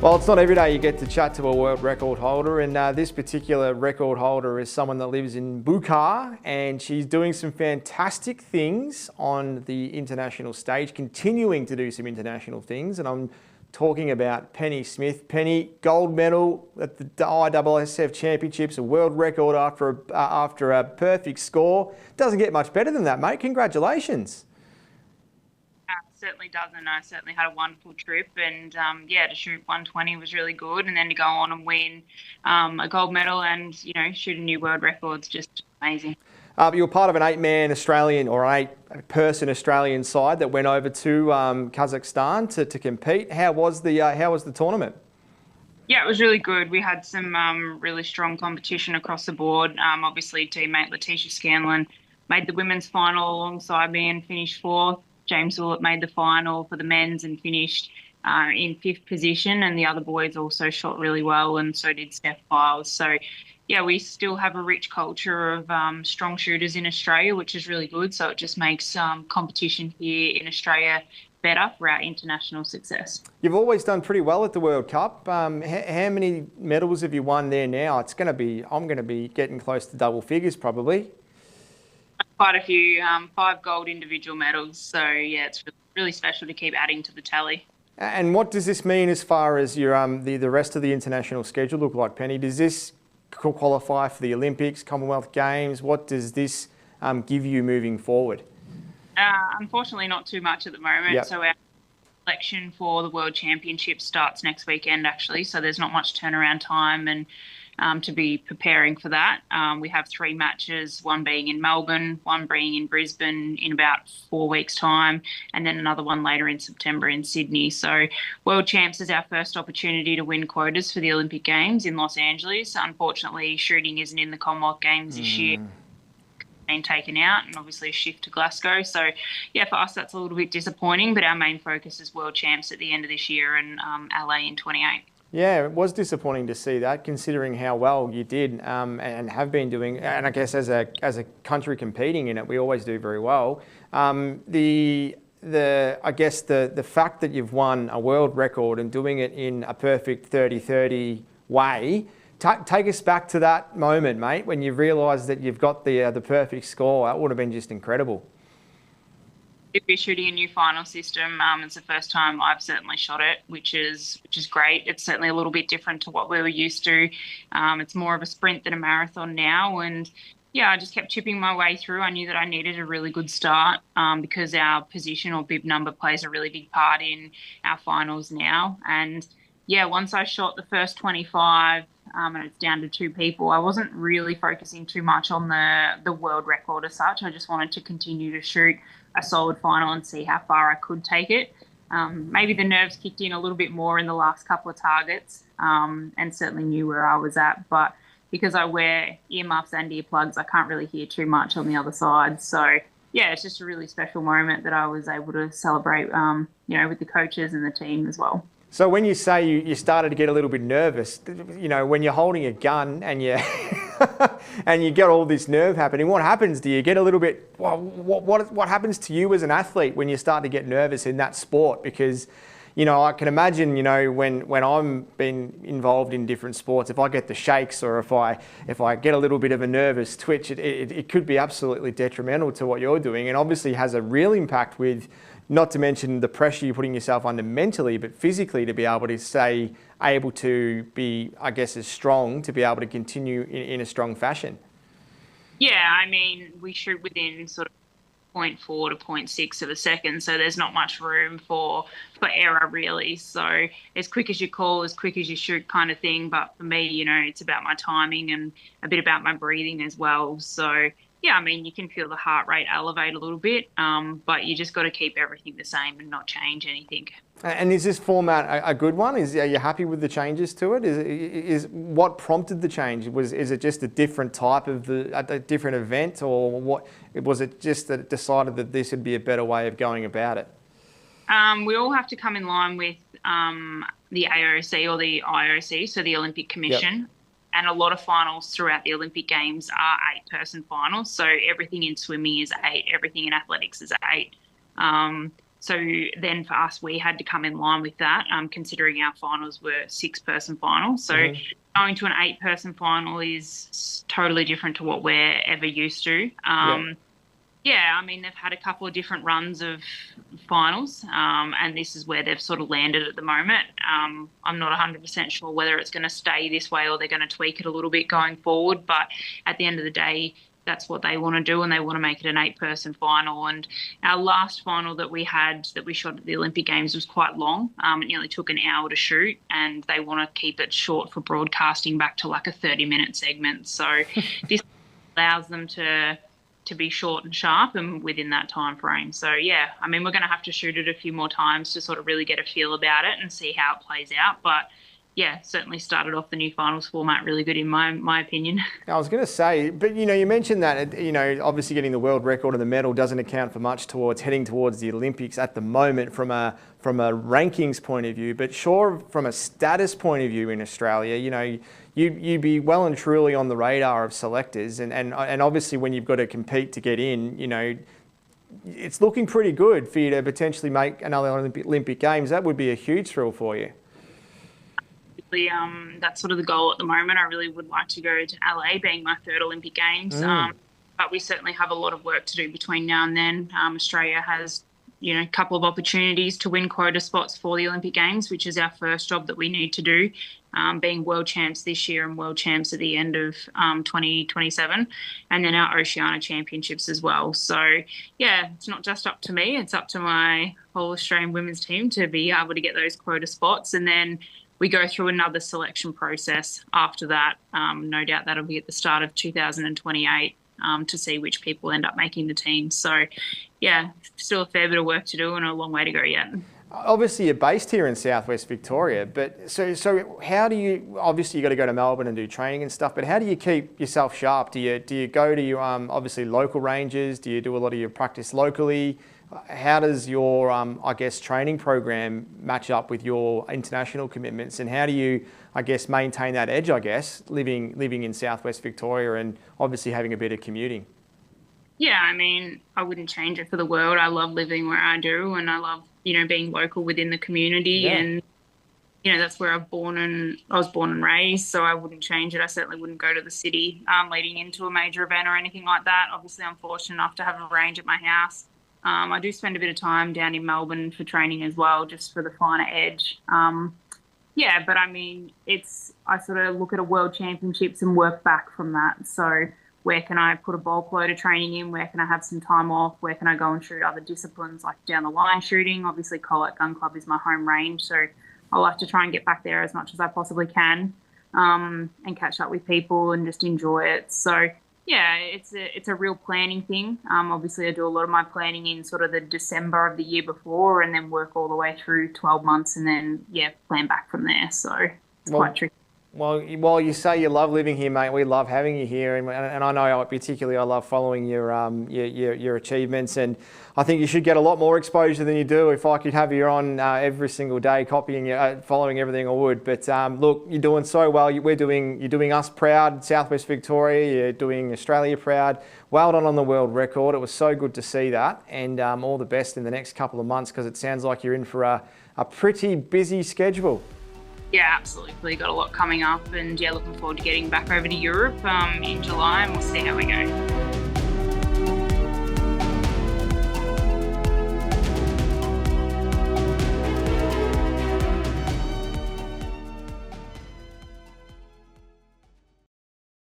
Well, it's not every day you get to chat to a world record holder, and this particular record holder is someone that lives in Bukar, and she's doing some fantastic things on the international stage, continuing to do some international things, and I'm talking about Penny Smith. Penny, gold medal at the ISSF Championships, a world record after a perfect score. Doesn't get much better than that, mate. Congratulations. Certainly doesn't. I certainly had a wonderful trip, and to shoot 120 was really good, and then to go on and win a gold medal and shoot a new world record is just amazing. You were part of an 8-man Australian or an 8-person Australian side that went over to Kazakhstan to compete. How was the tournament? Yeah, it was really good. We had some really strong competition across the board. Obviously, teammate Letitia Scanlon made the women's final alongside me and finished fourth. James Willett made the final for the men's and finished in fifth position, and the other boys also shot really well, and so did Steph Files. So, yeah, we still have a rich culture of strong shooters in Australia, which is really good. So it just makes competition here in Australia better for our international success. You've always done pretty well at the World Cup. How many medals have you won there now? I'm going to be getting close to double figures probably. Quite a few, 5 gold individual medals. So, yeah, it's really special to keep adding to the tally. And what does this mean as far as your the rest of the international schedule look like, Penny? Does this qualify for the Olympics, Commonwealth Games? What does this give you moving forward? Unfortunately, not too much at the moment. Yep. So our selection for the World Championship starts next weekend, actually. So there's not much turnaround time and to be preparing for that. We have 3 matches, one being in Melbourne, one being in Brisbane in about 4 weeks' time, and then another one later in September in Sydney. So World Champs is our first opportunity to win quotas for the Olympic Games in Los Angeles. Unfortunately, shooting isn't in the Commonwealth Games this year. Been taken out, and obviously a shift to Glasgow. So, yeah, for us that's a little bit disappointing, but our main focus is World Champs at the end of this year and LA in 28. Yeah, it was disappointing to see that, considering how well you did and have been doing. And I guess as a country competing in it, we always do very well. The fact that you've won a world record and doing it in a perfect 30-30 way. Take us back to that moment, mate, when you realised that you've got the perfect score. That would have been just incredible. We're shooting a new final system. It's the first time I've certainly shot it, which is great. It's certainly a little bit different to what we were used to. It's more of a sprint than a marathon now, and yeah, I just kept chipping my way through. I knew that I needed a really good start because our position or bib number plays a really big part in our finals now. And yeah, once I shot the first 25 and it's down to 2 people, I wasn't really focusing too much on the world record as such. I just wanted to continue to shoot a solid final and see how far I could take it. Maybe the nerves kicked in a little bit more in the last couple of targets and certainly knew where I was at. But because I wear earmuffs and earplugs, I can't really hear too much on the other side. So, yeah, it's just a really special moment that I was able to celebrate, with the coaches and the team as well. So when you say you started to get a little bit nervous, when you're holding a gun and you and you get all this nerve happening, what happens? Do you get a little bit? What happens to you as an athlete when you start to get nervous in that sport? Because I can imagine when I'm been involved in different sports, if I get the shakes or if I get a little bit of a nervous twitch, it could be absolutely detrimental to what you're doing, and obviously has a real impact with. Not to mention the pressure you're putting yourself under mentally, but physically to be able to be, I guess, as strong to be able to continue in a strong fashion. Yeah, I mean, we shoot within sort of 0.4 to 0.6 of a second, so there's not much room for error really. So as quick as you call, as quick as you shoot kind of thing. But for me, it's about my timing and a bit about my breathing as well. So yeah, I mean, you can feel the heart rate elevate a little bit, but you just got to keep everything the same and not change anything. And is this format a good one? Are you happy with the changes to it? Is what prompted the change? Is it just a different type of a different event, or what? Was it just that it decided that this would be a better way of going about it? We all have to come in line with the AOC or the IOC, so the Olympic Commission. Yep. And a lot of finals throughout the Olympic Games are 8-person finals. So everything in swimming is 8, everything in athletics is 8. So then for us, we had to come in line with that, considering our finals were 6-person finals. So going to an 8-person final is totally different to what we're ever used to. Yeah, I mean, they've had a couple of different runs of finals, and this is where they've sort of landed at the moment. I'm not 100% sure whether it's going to stay this way or they're going to tweak it a little bit going forward, but at the end of the day, that's what they want to do, and they want to make it an 8-person final. And our last final that we shot at the Olympic Games was quite long. It nearly took an hour to shoot, and they want to keep it short for broadcasting back to like a 30-minute segment. So this allows them to be short and sharp and within that time frame. So yeah, I mean, we're going to have to shoot it a few more times to sort of really get a feel about it and see how it plays out. But yeah, certainly started off the new finals format really good in my opinion. I was going to say, but you mentioned that, obviously getting the world record and the medal doesn't account for much towards heading towards the Olympics at the moment from a rankings point of view, but sure, from a status point of view in Australia, you'd be well and truly on the radar of selectors, and obviously when you've got to compete to get in, it's looking pretty good for you to potentially make another Olympic Games. That would be a huge thrill for you. That's sort of the goal at the moment. I really would like to go to LA, being my 3rd Olympic Games. But we certainly have a lot of work to do between now and then. Australia has, a couple of opportunities to win quota spots for the Olympic Games, which is our first job that we need to do, being world champs this year and world champs at the end of 2027, and then our Oceania Championships as well. So, yeah, it's not just up to me. It's up to my whole Australian women's team to be able to get those quota spots, and then we go through another selection process after that. No doubt that'll be at the start of 2028 to see which people end up making the team. So, yeah, still a fair bit of work to do and a long way to go yet. Obviously, you're based here in Southwest Victoria, but so how do you? Obviously, you got to go to Melbourne and do training and stuff. But how do you keep yourself sharp? Do you go to your obviously local ranges? Do you do a lot of your practice locally? How does your, training program match up with your international commitments, and how do you, maintain that edge, living in Southwest Victoria and obviously having a bit of commuting? Yeah, I mean, I wouldn't change it for the world. I love living where I do, and I love, being local within the community, and that's where I was born and raised, so I wouldn't change it. I certainly wouldn't go to the city leading into a major event or anything like that. Obviously, I'm fortunate enough to have a range at my house. I do spend a bit of time down in Melbourne for training as well, just for the finer edge. But I mean, I sort of look at a World Championships and work back from that. So where can I put a bulk load of training in? Where can I have some time off? Where can I go and shoot other disciplines like down the line shooting? Obviously, Colac Gun Club is my home range, so I like to try and get back there as much as I possibly can, and catch up with people and just enjoy it. So yeah, it's a real planning thing. Obviously, I do a lot of my planning in sort of the December of the year before, and then work all the way through 12 months, and then plan back from there. So it's quite tricky. Well, while you say you love living here, mate, we love having you here, and I know particularly I love following your achievements, and I think you should get a lot more exposure than you do. If I could have you on every single day, copying you, following everything, I would. But look, you're doing so well. You're doing us proud, Southwest Victoria. You're doing Australia proud. Well done on the world record. It was so good to see that, and all the best in the next couple of months, because it sounds like you're in for a pretty busy schedule. Yeah, absolutely. Got a lot coming up, and looking forward to getting back over to Europe in July, and we'll see how we go.